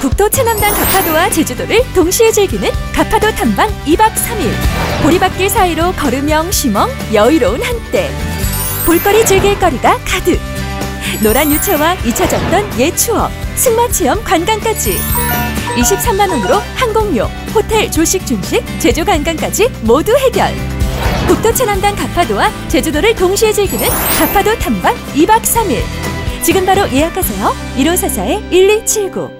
북도 최남단 가파도와 제주도를 동시에 즐기는 가파도 탐방 2박 3일. 보리밭길 사이로 걸으멍 쉬멍 여유로운 한때. 볼거리 즐길거리가 가득. 노란 유채와 잊혀졌던 옛 추억, 승마체험 관광까지. 23만 원으로 항공료, 호텔 조식 중식, 제주 관광까지 모두 해결. 북도 최남단 가파도와 제주도를 동시에 즐기는 가파도 탐방 2박 3일. 지금 바로 예약하세요. 1544-1279